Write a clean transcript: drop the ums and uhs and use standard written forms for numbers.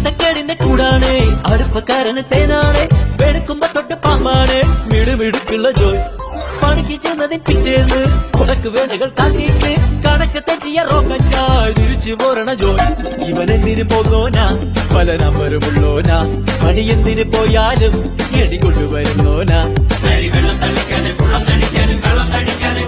ചിട്ടക്കേടിന്റെ കൂടാണ് അടുപ്പക്കാരന് തേനാണ് വെളുക്കുമ്പോ തൊട്ട് പാമ്പാണ് മിടുമിടുക്കുള്ള ജോയ് പണിക്ക് ചെന്നതിൽ പിറ്റേന്ന് ഉടക്ക് വേലകൾ കാട്ടിയിട്ട് കണക്ക് തെറ്റിയ റോക്കറ്റായി തിരിച്ചു പോരണ ജോയ് ഇവനെന്തിന് പോകോനാ പല നമ്പരുമുള്ളോനാ പണി എന്തിന് പോയാലും എടി കൊണ്ടുവരുന്നോനാ വെള്ളം തളിക്കാനും വെള്ളം തടിക്കാനും വെള്ളം തടിക്കാനും